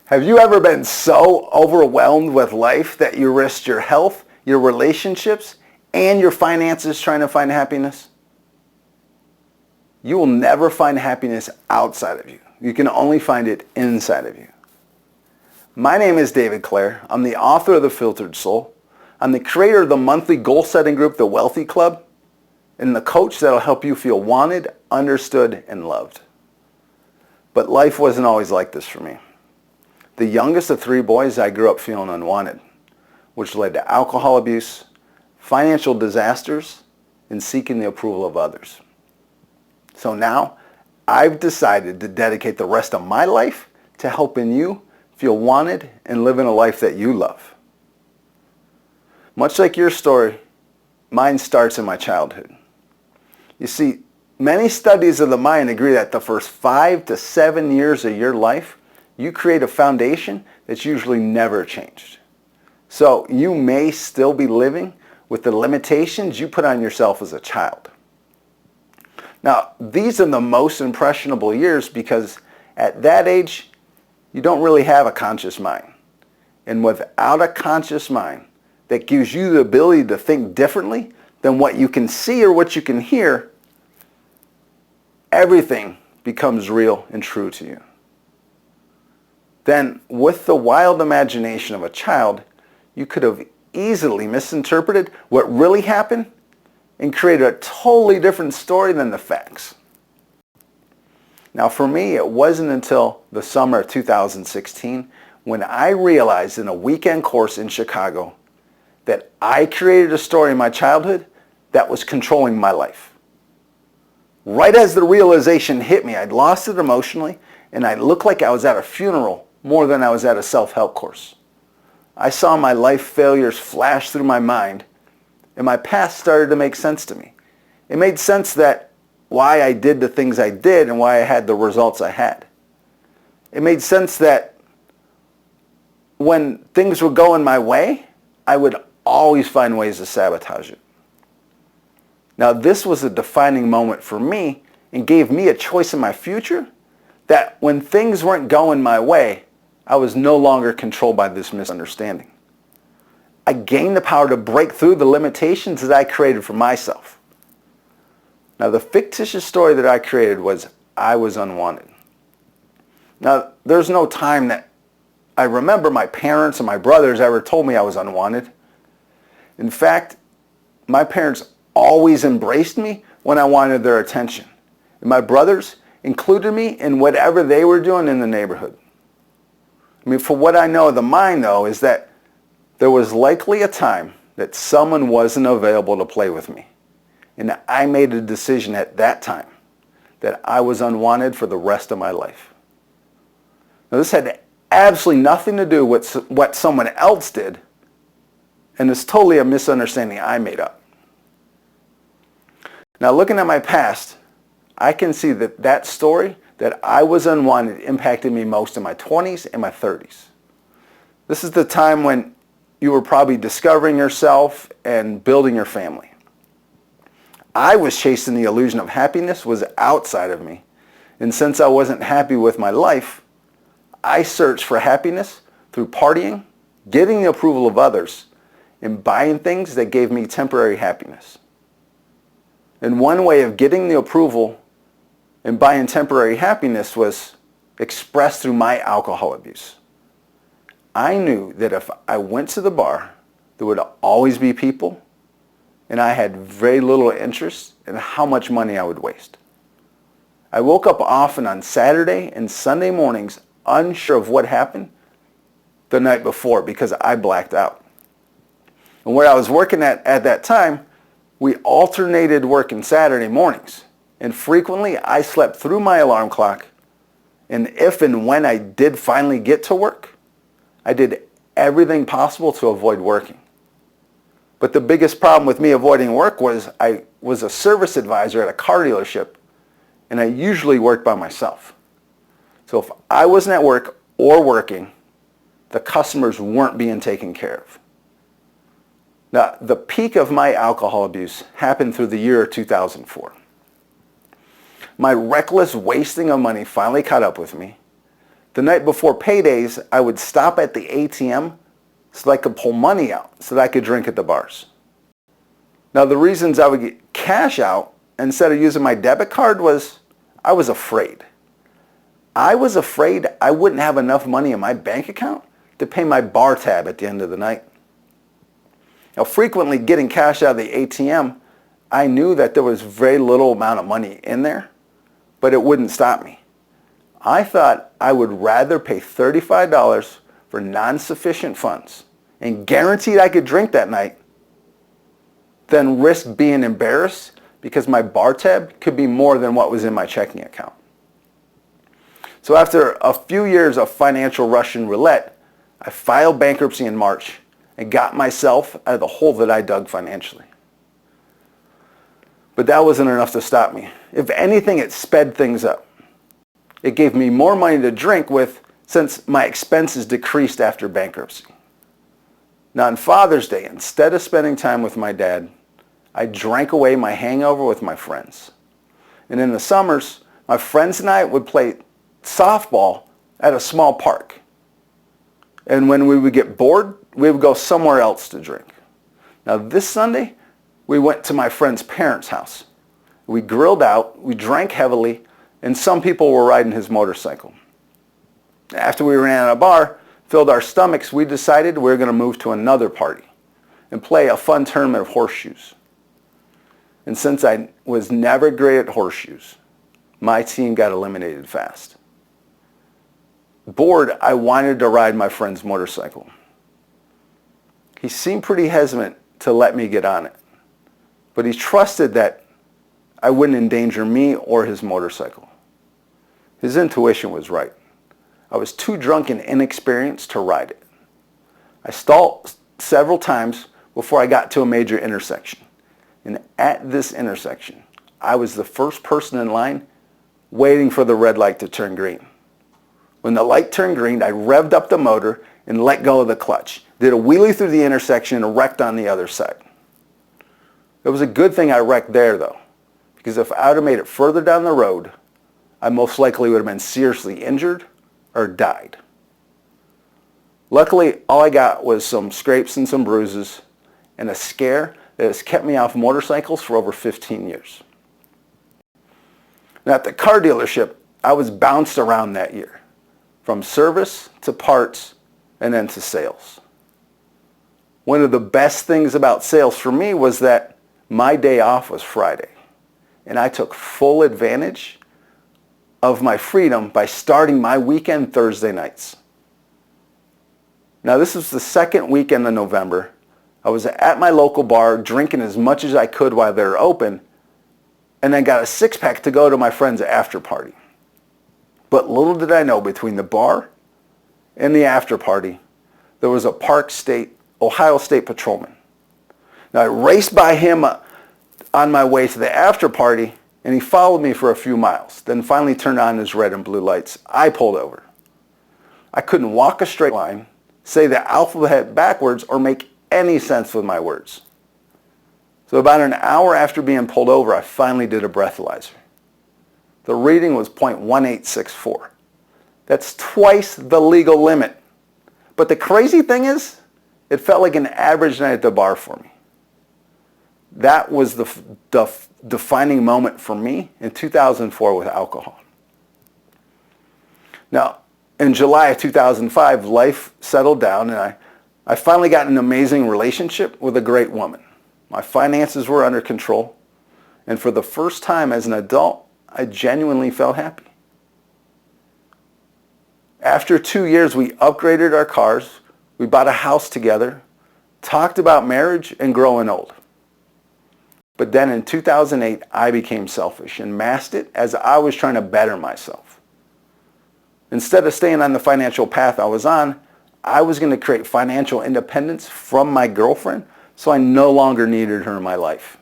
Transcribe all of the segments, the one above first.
Have you ever been so overwhelmed with life that you risked your health, your relationships, and your finances trying to find happiness? You will never find happiness outside of you. You can only find it inside of you. My name is David Clare. I'm the author of The Filtered Soul. I'm the creator of the monthly goal-setting group, The Wealthy Club, and the coach that will help you feel wanted, understood, and loved. But life wasn't always like this for me. The youngest of three boys, I grew up feeling unwanted, which led to alcohol abuse, financial disasters, and seeking the approval of others. So now, I've decided to dedicate the rest of my life to helping you feel wanted and living a life that you love. Much like your story, mine starts in my childhood. You see, many studies of the mind agree that the first 5 to 7 years of your life, you create a foundation that's usually never changed. So you may still be living with the limitations you put on yourself as a child. Now, these are the most impressionable years because at that age, you don't really have a conscious mind. And without a conscious mind that gives you the ability to think differently than what you can see or what you can hear, everything becomes real and true to you. Then, with the wild imagination of a child, you could have easily misinterpreted what really happened and created a totally different story than the facts. Now, for me, it wasn't until the summer of 2016 when I realized in a weekend course in Chicago that I created a story in my childhood that was controlling my life. Right as the realization hit me, I'd lost it emotionally, and I looked like I was at a funeral more than I was at a self-help course. I saw my life failures flash through my mind, and my past started to make sense to me. It made sense that why I did the things I did and why I had the results I had. It made sense that when things were going my way, I would always find ways to sabotage it. Now, this was a defining moment for me and gave me a choice in my future that when things weren't going my way, I was no longer controlled by this misunderstanding. I gained the power to break through the limitations that I created for myself. Now, the fictitious story that I created was I was unwanted. Now, there's no time that I remember my parents and my brothers ever told me I was unwanted. In fact, my parents always embraced me when I wanted their attention. And my brothers included me in whatever they were doing in the neighborhood. I mean, for what I know of the mind, though, is that there was likely a time that someone wasn't available to play with me. And I made a decision at that time that I was unwanted for the rest of my life. Now, this had absolutely nothing to do with what someone else did, and it's totally a misunderstanding I made up. Now, looking at my past, I can see that that story that I was unwanted impacted me most in my 20s and my 30s. This is the time when you were probably discovering yourself and building your family. I was chasing the illusion of happiness was outside of me. And since I wasn't happy with my life, I searched for happiness through partying, getting the approval of others, and buying things that gave me temporary happiness. And one way of getting the approval and buying temporary happiness was expressed through my alcohol abuse. I knew that if I went to the bar, there would always be people, and I had very little interest in how much money I would waste. I woke up often on Saturday and Sunday mornings unsure of what happened the night before because I blacked out. And where I was working at that time, we alternated working Saturday mornings. And frequently, I slept through my alarm clock. And if and when I did finally get to work, I did everything possible to avoid working. But the biggest problem with me avoiding work was I was a service advisor at a car dealership, and I usually worked by myself. So if I wasn't at work or working, the customers weren't being taken care of. Now, the peak of my alcohol abuse happened through the year 2004. My reckless wasting of money finally caught up with me. The night before paydays, I would stop at the ATM so that I could pull money out so that I could drink at the bars. Now, the reasons I would get cash out instead of using my debit card was I was afraid. I was afraid I wouldn't have enough money in my bank account to pay my bar tab at the end of the night. Now, frequently getting cash out of the ATM, I knew that there was very little amount of money in there, but it wouldn't stop me. I thought I would rather pay $35 for non-sufficient funds and guaranteed I could drink that night than risk being embarrassed because my bar tab could be more than what was in my checking account. So after a few years of financial Russian roulette, I filed bankruptcy in March and got myself out of the hole that I dug financially. But that wasn't enough to stop me. If anything, it sped things up. It gave me more money to drink with since my expenses decreased after bankruptcy. Now on Father's Day, instead of spending time with my dad, I drank away my hangover with my friends. And in the summers, my friends and I would play softball at a small park. And when we would get bored, we would go somewhere else to drink. Now this Sunday, we went to my friend's parents' house. We grilled out, we drank heavily, and some people were riding his motorcycle. After we ran out of bar, filled our stomachs, we decided we were going to move to another party and play a fun tournament of horseshoes. And since I was never great at horseshoes, my team got eliminated fast. Bored, I wanted to ride my friend's motorcycle. He seemed pretty hesitant to let me get on it, but he trusted that I wouldn't endanger me or his motorcycle. His intuition was right. I was too drunk and inexperienced to ride it. I stalled several times before I got to a major intersection. And at this intersection, I was the first person in line waiting for the red light to turn green. When the light turned green, I revved up the motor and let go of the clutch, did a wheelie through the intersection and wrecked on the other side. It was a good thing I wrecked there though, because if I would have made it further down the road, I most likely would have been seriously injured or died. Luckily, all I got was some scrapes and some bruises and a scare that has kept me off motorcycles for over 15 years. Now at the car dealership, I was bounced around that year, from service to parts and then to sales. One of the best things about sales for me was that my day off was Friday, and I took full advantage of my freedom by starting my weekend Thursday nights. Now this was the second weekend of November. I was at my local bar drinking as much as I could while they were open, and then got a six-pack to go to my friend's after party. But little did I know, between the bar and the after party, there was a Ohio State patrolman. Now I raced by him on my way to the after party, and he followed me for a few miles, then finally turned on his red and blue lights. I pulled over. I couldn't walk a straight line, say the alphabet backwards, or make any sense with my words. So about an hour after being pulled over, I finally did a breathalyzer. The reading was .1864. That's twice the legal limit. But the crazy thing is, it felt like an average night at the bar for me. That was the defining moment for me in 2004 with alcohol. Now, in July of 2005, life settled down, and I finally got an amazing relationship with a great woman. My finances were under control, and for the first time as an adult, I genuinely felt happy. After 2 years, we upgraded our cars, we bought a house together, talked about marriage and growing old. But then in 2008, I became selfish and masked it as I was trying to better myself. Instead of staying on the financial path I was on, I was going to create financial independence from my girlfriend, so I no longer needed her in my life.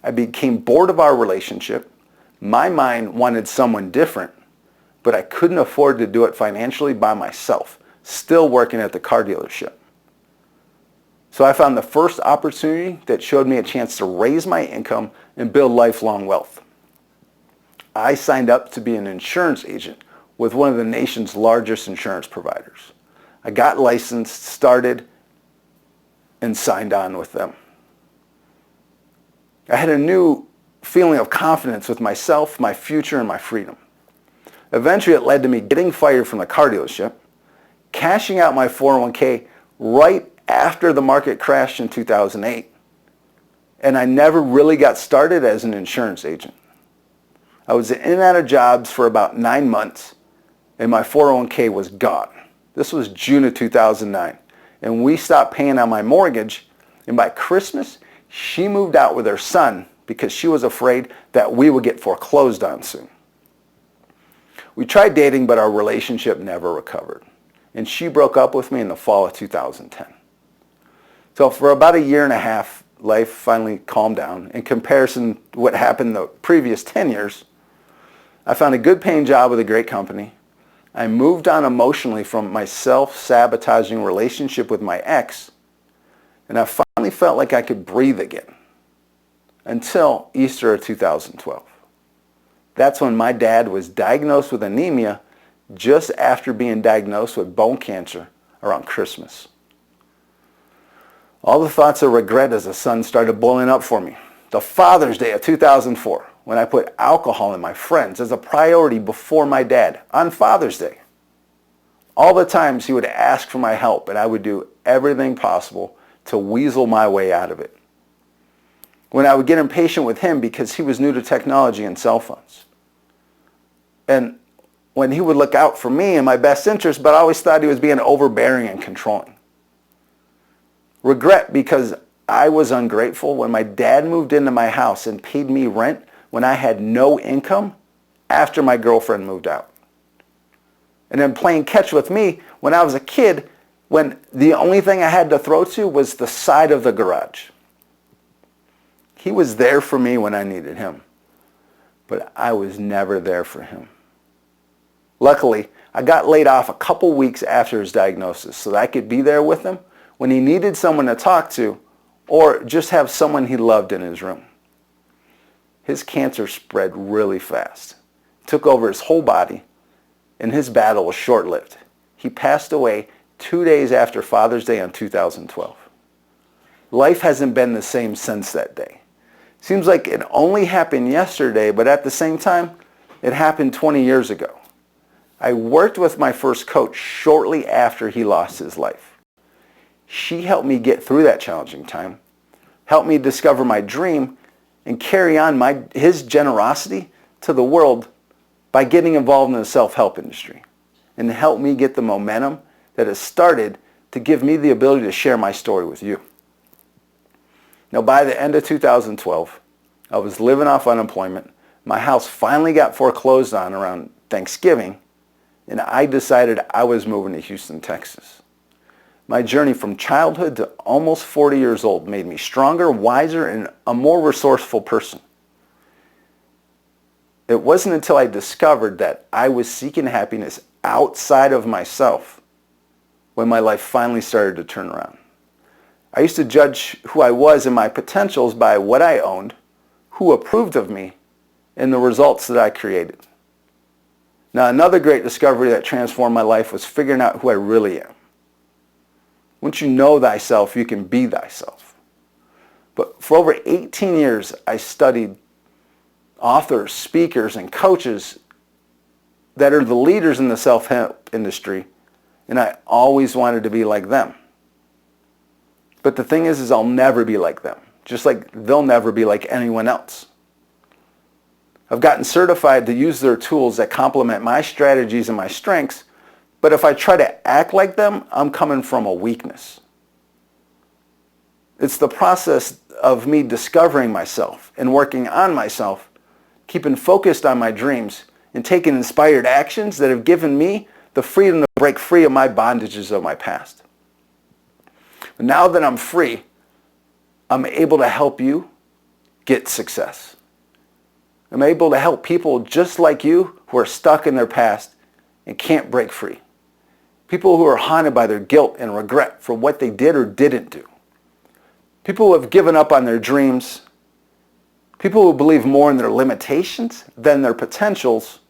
I became bored of our relationship. My mind wanted someone different, but I couldn't afford to do it financially by myself, still working at the car dealership. So I found the first opportunity that showed me a chance to raise my income and build lifelong wealth. I signed up to be an insurance agent with one of the nation's largest insurance providers. I got licensed, started, and signed on with them. I had a new feeling of confidence with myself, my future, and my freedom. Eventually, it led to me getting fired from the car dealership, cashing out my 401k right after the market crashed in 2008, and I never really got started as an insurance agent. I was in and out of jobs for about 9 months, and my 401k was gone. This was June of 2009, and we stopped paying on my mortgage, and by Christmas, she moved out with her son because she was afraid that we would get foreclosed on soon. We tried dating, but our relationship never recovered, and she broke up with me in the fall of 2010. So for about a year and a half, life finally calmed down. In comparison to what happened the previous 10 years, I found a good paying job with a great company. I moved on emotionally from my self-sabotaging relationship with my ex, and I finally felt like I could breathe again until Easter of 2012. That's when my dad was diagnosed with anemia just after being diagnosed with bone cancer around Christmas. All the thoughts of regret as a son started boiling up for me. The Father's Day of 2004, when I put alcohol and my friends as a priority before my dad on Father's Day. All the times he would ask for my help, and I would do everything possible to weasel my way out of it. When I would get impatient with him because he was new to technology and cell phones. And when he would look out for me and my best interest, but I always thought he was being overbearing and controlling. Regret because I was ungrateful when my dad moved into my house and paid me rent when I had no income after my girlfriend moved out. And then playing catch with me when I was a kid when the only thing I had to throw to was the side of the garage. He was there for me when I needed him, but I was never there for him. Luckily, I got laid off a couple weeks after his diagnosis so that I could be there with him when he needed someone to talk to or just have someone he loved in his room. His cancer spread really fast, took over his whole body, and his battle was short-lived. He passed away 2 days after Father's Day in 2012. Life hasn't been the same since that day. Seems like it only happened yesterday, but at the same time, it happened 20 years ago. I worked with my first coach shortly after he lost his life. She helped me get through that challenging time, helped me discover my dream, and carry on his generosity to the world by getting involved in the self-help industry, and helped me get the momentum that has started to give me the ability to share my story with you. Now, by the end of 2012, I was living off unemployment. My house finally got foreclosed on around Thanksgiving, and I decided I was moving to Houston, Texas. My journey from childhood to almost 40 years old made me stronger, wiser, and a more resourceful person. It wasn't until I discovered that I was seeking happiness outside of myself when my life finally started to turn around. I used to judge who I was and my potentials by what I owned, who approved of me, and the results that I created. Now, another great discovery that transformed my life was figuring out who I really am. Once you know thyself, you can be thyself. But for over 18 years, I studied authors, speakers, and coaches that are the leaders in the self-help industry, and I always wanted to be like them. But the thing is I'll never be like them, just like they'll never be like anyone else. I've gotten certified to use their tools that complement my strategies and my strengths, but if I try to act like them, I'm coming from a weakness. It's the process of me discovering myself and working on myself, keeping focused on my dreams, and taking inspired actions that have given me the freedom to break free of my bondages of my past. Now that I'm free, I'm able to help you get success. I'm able to help people just like you who are stuck in their past and can't break free. People who are haunted by their guilt and regret for what they did or didn't do. People who have given up on their dreams. People who believe more in their limitations than their potentials.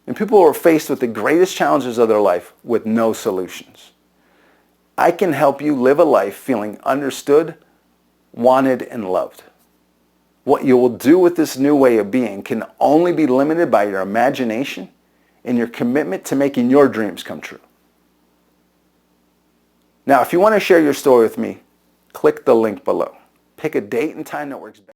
And people are faced with the greatest challenges of their life with no solutions. I can help you live a life feeling understood, wanted, and loved. What you will do with this new way of being can only be limited by your imagination and your commitment to making your dreams come true. Now, if you want to share your story with me, click the link below. Pick a date and time that works best.